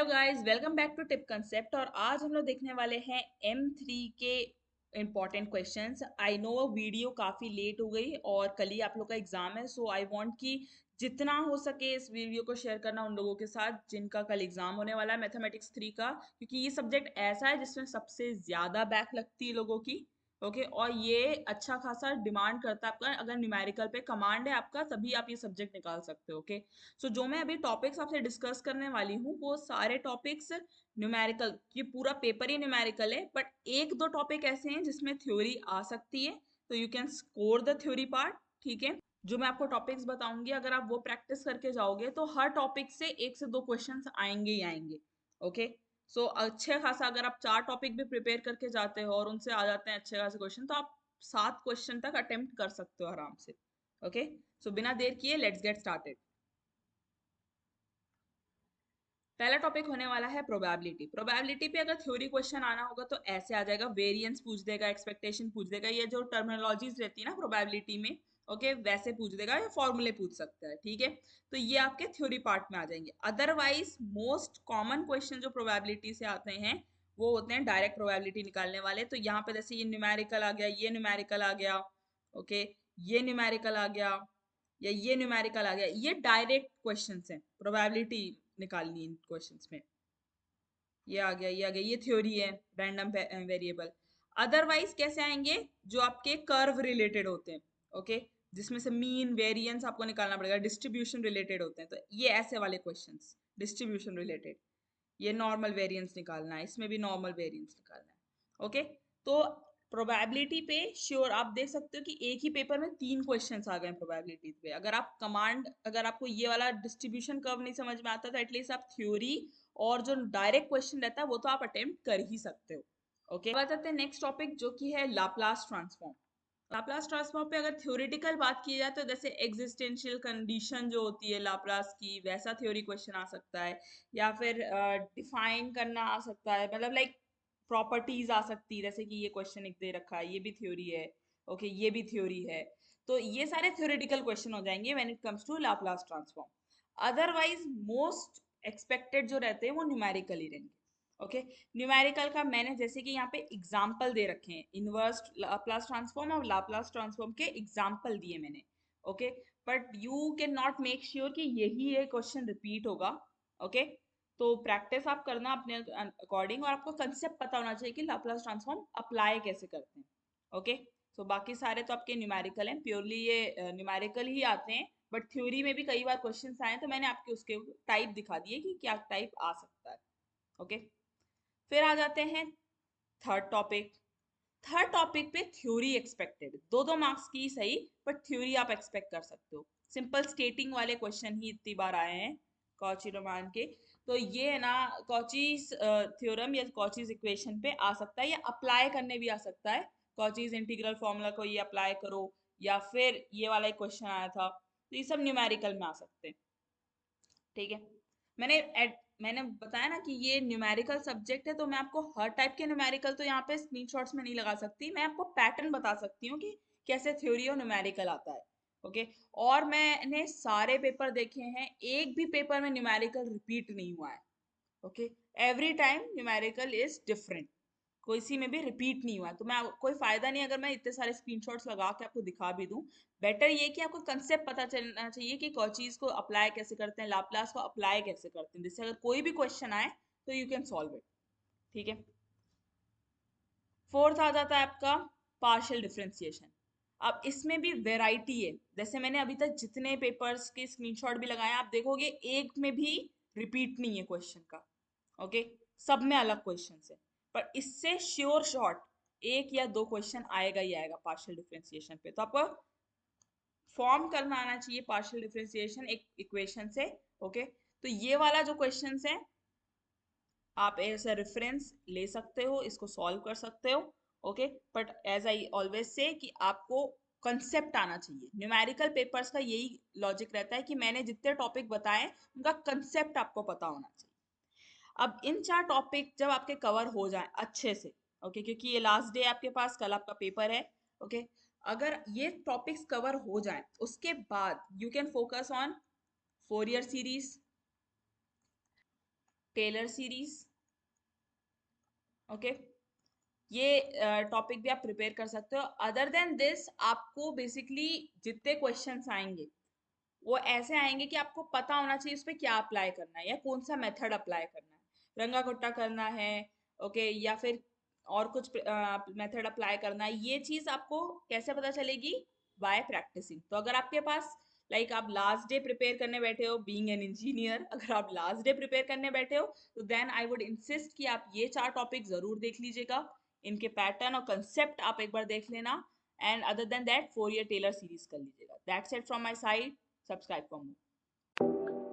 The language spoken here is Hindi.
Hello guys, welcome back to Tip Concept. और आज हम लोग देखने वाले हैं M3 के important questions. I know video काफ़ी लेट हो गई और कल ही आप लोग का एग्जाम है, सो आई वांट कि जितना हो सके इस वीडियो को शेयर करना उन लोगों के साथ जिनका कल एग्जाम होने वाला है मैथमेटिक्स 3 का, क्योंकि ये सब्जेक्ट ऐसा है जिसमें सबसे ज़्यादा बैक लगती है लोगों की। ओके और ये अच्छा खासा डिमांड करता है आपका। अगर न्यूमेरिकल पे कमांड है आपका तभी आप ये सब्जेक्ट निकाल सकते हो। ओके सो जो मैं अभी टॉपिक्स आपसे डिस्कस करने वाली हूँ वो सारे टॉपिक्स न्यूमेरिकल, ये पूरा पेपर ही न्यूमेरिकल है, बट एक दो टॉपिक ऐसे हैं जिसमें थ्योरी आ सकती है, तो you can score the theory part. ठीक है, जो मैं आपको टॉपिक्स बताऊंगी अगर आप वो प्रैक्टिस करके जाओगे तो हर टॉपिक से एक से दो क्वेश्चंस आएंगे ही आएंगे। ओके सो अच्छे खासा अगर आप चार टॉपिक भी प्रिपेयर करके जाते हो और उनसे आ जाते हैं अच्छे खासे क्वेश्चन, तो आप 7 क्वेश्चन तक अटेम्प्ट कर सकते हो आराम से। ओके सो बिना देर किए लेट्स गेट स्टार्टेड। पहला टॉपिक होने वाला है प्रोबेबिलिटी। प्रोबेबिलिटी पे अगर थ्योरी क्वेश्चन आना होगा तो ऐसे आ जाएगा, वेरिएंस पूछ देगा, एक्सपेक्टेशन पूछ देगा, ये जो टर्मिनोलॉजीज रहती है ना प्रोबेबिलिटी में, ओके वैसे पूछ देगा या फॉर्मूले पूछ सकता है। ठीक है, तो ये आपके थ्योरी पार्ट में आ जाएंगे। अदरवाइज मोस्ट कॉमन क्वेश्चन जो प्रोबेबिलिटी से आते हैं वो होते हैं डायरेक्ट प्रोबेबिलिटी निकालने वाले। तो यहाँ पे जैसे ये न्यूमेरिकल आ गया, ये न्यूमेरिकल आ गया, ओके ये न्यूमेरिकल आ गया या ये न्यूमेरिकल आ गया, ये डायरेक्ट क्वेश्चंस हैं, प्रोबेबिलिटी निकालनी है इन क्वेश्चंस में। ये आ गया, ये आ गया, ये थ्योरी है, रैंडम वेरिएबल। अदरवाइज कैसे आएंगे, जो आपके कर्व रिलेटेड होते हैं, ओके जिसमें से मीन वेरिएंस आपको निकालना पड़ेगा, डिस्ट्रीब्यूशन रिलेटेड होते हैं, तो ये ऐसे वाले क्वेश्चंस डिस्ट्रीब्यूशन रिलेटेड। ये नॉर्मल वेरिएंस निकालना है, इसमें भी नॉर्मल वेरिएंस निकालना है। ओके तो प्रोबेबिलिटी पे श्योर आप देख सकते हो कि एक ही पेपर में 3 क्वेश्चंस आ गए प्रोबेबिलिटी पे। अगर आप कमांड, अगर आपको ये वाला डिस्ट्रीब्यूशन कर्व नहीं समझ में आता तो एटलीस्ट आप थ्योरी और जो डायरेक्ट क्वेश्चन रहता है वो तो आप अटेम्प्ट कर ही सकते हो। ओके अब आ जाते हैं नेक्स्ट टॉपिक जो कि है लाप्लास ट्रांसफॉर्म। लाप्लास ट्रांसफॉर्म पे अगर थ्योरेटिकल बात की जाए तो जैसे एग्जिस्टेंशियल कंडीशन जो होती है लाप्लास की, वैसा थ्योरी क्वेश्चन आ सकता है, या फिर डिफाइन करना आ सकता है, मतलब लाइक प्रॉपर्टीज आ सकती है, जैसे कि ये क्वेश्चन एक दे रखा है, ये भी थ्योरी है। ओके ये भी थ्योरी है, तो ये सारे थ्योरेटिकल क्वेश्चन हो जाएंगे when it comes to Laplace transform. Otherwise most expected जो रहते हैं वो न्यूमेरिकल ही रहेंगे। ओके न्यूमेरिकल का मैंने जैसे कि यहाँ पे एग्जाम्पल दे रखे हैं, इनवर्स लाप्लास ट्रांसफॉर्म और लाप्लास ट्रांसफॉर्म के एग्जाम्पल दिए मैंने। Okay but you can not make sure कि यही ये क्वेश्चन रिपीट होगा। ओके तो प्रैक्टिस आप करना अपने अकॉर्डिंग, और आपको कंसेप्ट पता होना चाहिए कि लाप्लास ट्रांसफॉर्म अप्लाई कैसे करते हैं। ओके सो बाकी सारे तो आपके न्यूमेरिकल हैं, प्योरली ये न्यूमेरिकल ही आते हैं, बट थ्योरी में भी कई बार क्वेश्चंस आए तो मैंने आपके उसके टाइप दिखा दिए कि क्या टाइप आ सकता है। ओके फिर आ जाते हैं थर्ड टॉपिक। थर्ड टॉपिक पे थ्योरी एक्सपेक्टेड, दो दो मार्क्स की सही, बट थ्योरी आप एक्सपेक्ट कर सकते हो। सिंपल स्टेटिंग वाले क्वेश्चन ही इतनी बार आए हैं कॉची रोमान के, तो ये है ना कॉचीज थ्योरम या कॉचीज इक्वेशन पे आ सकता है, या अप्लाई करने भी आ सकता है। कॉचीज इंटीग्रल फॉर्मूला को ये अप्लाई करो, या फिर ये वाला एक क्वेश्चन आया था, तो ये सब न्यूमेरिकल में आ सकते हैं। ठीक है मैंने मैंने बताया ना कि ये न्यूमेरिकल सब्जेक्ट है, तो मैं आपको हर टाइप के न्यूमेरिकल तो यहाँ पे स्क्रीनशॉट्स में नहीं लगा सकती, मैं आपको पैटर्न बता सकती हूँ कि कैसे थ्योरी और न्यूमेरिकल आता है। ओके और मैंने सारे पेपर देखे हैं, एक भी पेपर में न्यूमेरिकल रिपीट नहीं हुआ है। Okay every time numerical is different, किसी में भी रिपीट नहीं हुआ है। तो मैं कोई फायदा नहीं अगर मैं इतने सारे स्क्रीनशॉट्स लगा के आपको दिखा भी दूं। बेटर ये कि आपको कंसेप्ट पता चलना चाहिए कि कॉचीज को अप्लाई कैसे करते हैं, लाप्लास को अप्लाई कैसे करते हैं, जिससे अगर कोई भी क्वेश्चन आए तो यू कैन सॉल्व इट। ठीक है फोर्थ आ जाता है आपका पार्शियल डिफरेंशिएशन। अब इसमें भी वेराइटी है, जैसे मैंने अभी तक जितने पेपर्स के स्क्रीनशॉट भी लगाए आप देखोगे एक में भी रिपीट नहीं है क्वेश्चन का। ओके सब में अलग क्वेश्चन है, पर इससे श्योर शॉट एक या दो क्वेश्चन आएगा ही आएगा पार्शियल डिफरेंशिएशन पे। तो आपको फॉर्म करना आना चाहिए पार्शियल डिफरेंशिएशन एक इक्वेशन से। ओके तो ये वाला जो क्वेश्चन है आप एज अ रेफरेंस ले सकते हो, इसको सॉल्व कर सकते हो। Okay but as I always say कि आपको कंसेप्ट आना चाहिए। न्यूमेरिकल पेपर्स का यही लॉजिक रहता है कि मैंने जितने टॉपिक बताए उनका कंसेप्ट आपको पता होना चाहिए। अब इन 4 टॉपिक जब आपके कवर हो जाए अच्छे से, ओके क्योंकि ये लास्ट डे आपके पास, कल आपका पेपर है। ओके अगर ये टॉपिक्स कवर हो जाए उसके बाद you can focus on Fourier series, Taylor series, okay, ये टॉपिक भी आप प्रिपेयर कर सकते हो। अदर देन दिस आपको बेसिकली जितने क्वेश्चंस आएंगे वो ऐसे आएंगे कि आपको पता होना चाहिए उस पर क्या अप्लाई करना है या कौन सा मेथड अप्लाई करना है, रंगा कोट्टा करना है, ओके, या फिर और कुछ मेथड अप्लाई करना है। ये चीज आपको कैसे पता चलेगी? By practising. तो अगर आपके पास आप लास्ट डे प्रिपेयर करने बैठे हो बीइंग एन इंजीनियर, अगर आप लास्ट डे प्रिपेयर करने बैठे हो तो देन आई वुड इंसिस्ट कि आप ये 4 टॉपिक जरूर देख लीजिएगा, इनके पैटर्न और कंसेप्ट आप एक बार देख लेना, and other than that 4 year Taylor series कर लीजिएगा। That's it from my side. Subscribe for more.